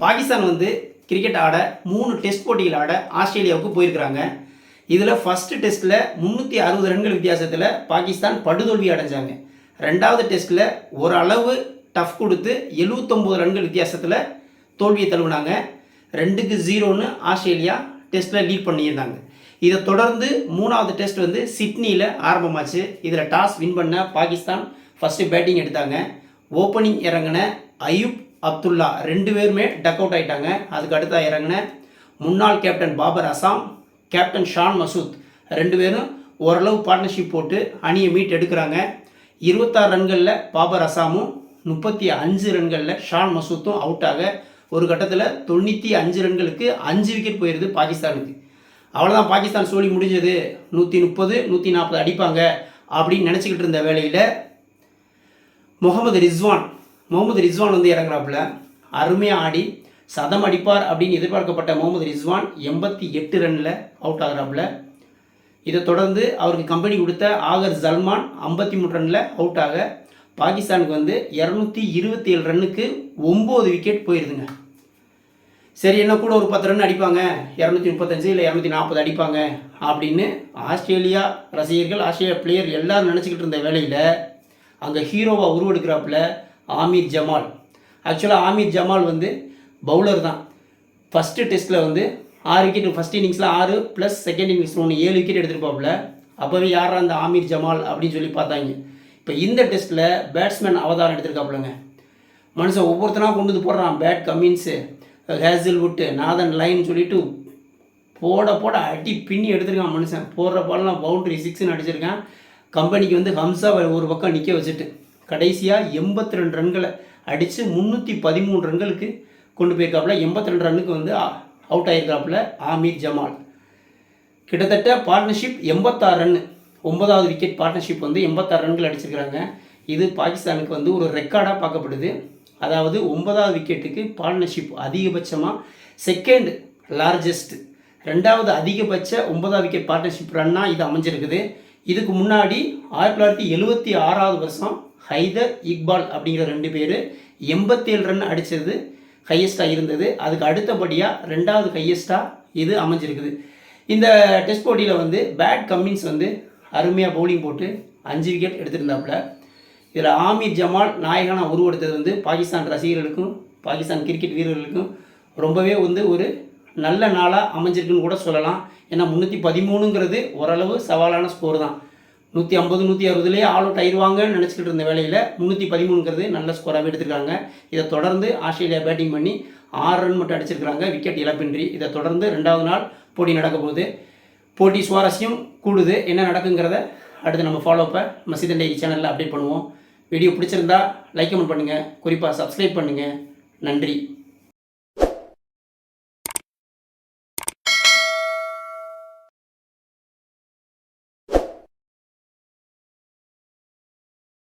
பாகிஸ்தான் வந்து கிரிக்கெட் ஆட 3 டெஸ்ட் போட்டிகள் ஆட ஆஸ்திரேலியாவுக்கு போயிருக்கிறாங்க. இதில் ஃபஸ்ட்டு டெஸ்ட்டில் 360 ரன்கள் வித்தியாசத்தில் பாகிஸ்தான் படுதோல்வி அடைஞ்சாங்க. ரெண்டாவது டெஸ்ட்டில் ஓரளவு டஃப் கொடுத்து 79 ரன்கள் வித்தியாசத்தில் தோல்வியை தழுவினாங்க. 2-0ன்னு ஆஸ்திரேலியா டெஸ்ட்டில் லீட் பண்ணியிருந்தாங்க. இதை தொடர்ந்து மூணாவது டெஸ்ட் வந்து சிட்னியில் ஆரம்பமாச்சு. இதில் டாஸ் வின் பண்ண பாகிஸ்தான் ஃபஸ்ட்டு பேட்டிங் எடுத்தாங்க. ஓப்பனிங் இறங்கின அயூப் அப்துல்லா 2 பேருமே டக் அவுட் ஆகிட்டாங்க. அதுக்கு அடுத்த இறங்கின முன்னாள் கேப்டன் பாபர் அசாம், கேப்டன் ஷான் மசூத் 2 பேரும் ஓரளவு பார்ட்னர்ஷிப் போட்டு அணியை மீட் எடுக்கிறாங்க. 26 ரன்களில் பாபர் அசாமும் 35 ரன்களில் ஷான் மசூத்தும் அவுட் ஆக ஒரு கட்டத்தில் 95 ரன்களுக்கு 5 விக்கெட் போயிடுது பாகிஸ்தானுக்கு. அவ்வளோதான், பாகிஸ்தான் சோழி முடிஞ்சது. 130 140 அடிப்பாங்க அப்படின்னு நினச்சிக்கிட்டு இருந்த வேளையில் முகமது ரிஸ்வான் வந்து இறங்குறாப்புல. அருமையாக ஆடி சதம் அடிப்பார் அப்படின்னு எதிர்பார்க்கப்பட்ட முகமது ரிஸ்வான் 88 ரனில் அவுட் ஆகிறாப்புல. இதை தொடர்ந்து அவருக்கு கம்பெனி கொடுத்த ஆகர் ஜல்மான் 53 ரனில் அவுட் ஆக பாகிஸ்தானுக்கு வந்து 227 ரன்னுக்கு 9 விக்கெட் போயிடுதுங்க. சரி, என்ன கூட ஒரு 10 ரன் அடிப்பாங்க, 235 இல்லை 240 அடிப்பாங்க அப்படின்னு ஆஸ்திரேலியா ரசிகர்கள், ஆஸ்திரேலியா பிளேயர் எல்லோரும் நினச்சிக்கிட்டு இருந்த வேளையில் அங்கே ஹீரோவாக உருவெடுக்கிறாப்புல ஆமீர் ஜமால். ஆக்சுவலாக ஆமீர் ஜமால் வந்து பவுலர் தான். ஃபஸ்ட்டு டெஸ்ட்டில் வந்து 6 விக்கெட், ஃபஸ்ட் இன்னிங்ஸில் 6 ப்ளஸ் செகண்ட் இன்னிங்ஸில் 7 விக்கெட் எடுத்துருப்பாப்புல. அப்போவே யாரா அந்த ஆமீர் ஜமால் அப்படின்னு சொல்லி பார்த்தாங்க. இப்போ இந்த டெஸ்ட்டில் பேட்ஸ்மேன் அவதாரம் எடுத்திருக்காப்புலங்க. மனுஷன் ஒவ்வொருத்தனாக கொண்டு வந்து போடுறான். பேட் கமின்ஸு, ஹேசில்வுட்டு, நாதன் லைன் சொல்லிவிட்டு போட அடி பின்னி எடுத்திருக்கான் மனுஷன். போடுற பால்லாம் பவுண்ட்ரி 6ன்னு அடிச்சிருக்கான். கம்பெனிக்கு வந்து ஹம்சா ஒரு பக்கம் நிற்க வச்சுட்டு கடைசியாக 82 ரன்களை அடித்து 313 ரன்களுக்கு கொண்டு போயிருக்காப்புல. 82 ரன்னுக்கு வந்து அவுட் ஆகிருக்காப்புல ஆமீர் ஜமால். கிட்டத்தட்ட பார்ட்னர்ஷிப் 86 ரன், 9வது விக்கெட் பார்ட்னர்ஷிப் வந்து 86 ரன்கள் அடிச்சிருக்கிறாங்க. இது பாகிஸ்தானுக்கு வந்து ஒரு ரெக்கார்டாக பார்க்கப்படுது. அதாவது 9வது விக்கெட்டுக்கு பார்ட்னர்ஷிப் அதிகபட்சமாக செகண்ட் லார்ஜஸ்ட், 2வது அதிகபட்ச 9வது விக்கெட் பார்ட்னர்ஷிப் ரன்னாக இது அமைஞ்சிருக்குது. இதுக்கு முன்னாடி 1976வது வருஷம் ஹைதர் இக்பால் அப்படிங்கிற 2 பேர் 87 ரன் அடித்தது ஹையஸ்ட்டாக இருந்தது. அதுக்கு அடுத்தபடியாக 2வது ஹையஸ்ட்டாக இது அமைஞ்சிருக்குது. இந்த டெஸ்ட் போட்டியில் வந்து பேட் கம்மின்ஸ் வந்து அருமையாக பவுலிங் போட்டு 5 விக்கெட் எடுத்திருந்தாப்புல. இதில் ஆமீர் ஜமால் நாயகனாக உருவெடுத்தது வந்து பாகிஸ்தான் ரசிகர்களுக்கும் பாகிஸ்தான் கிரிக்கெட் வீரர்களுக்கும் ரொம்பவே வந்து ஒரு நல்ல நாளாக அமைஞ்சிருக்குன்னு கூட சொல்லலாம். ஏன்னா 313ங்கிறது ஓரளவு சவாலான ஸ்கோர் தான். 150 160லேயே ஆல் அவுட் ஆயிடுவாங்கன்னு நினச்சிக்கிட்டு இருந்த வேளையில் 313ங்கிறது நல்ல ஸ்கோராகவே எடுத்துருக்காங்க. இதை தொடர்ந்து ஆஸ்திரேலியா பேட்டிங் பண்ணி 6 ரன் மட்டும் அடிச்சிருக்கிறாங்க, விக்கெட் இழப்பின்றி. இதை தொடர்ந்து 2வது நாள் போட்டி நடக்க போகுது. போட்டி சுவாரஸ்யம் கூடுது. என்ன நடக்குங்கிறத அடுத்து நம்ம ஃபாலோப்பை நம்ம சிதன் டைரி சேனலில் அப்டேட் பண்ணுவோம். வீடியோ பிடிச்சிருந்தா லைக் கமெண்ட் பண்ணுங்கள், குறிப்பாக சப்ஸ்கிரைப் பண்ணுங்கள். நன்றி.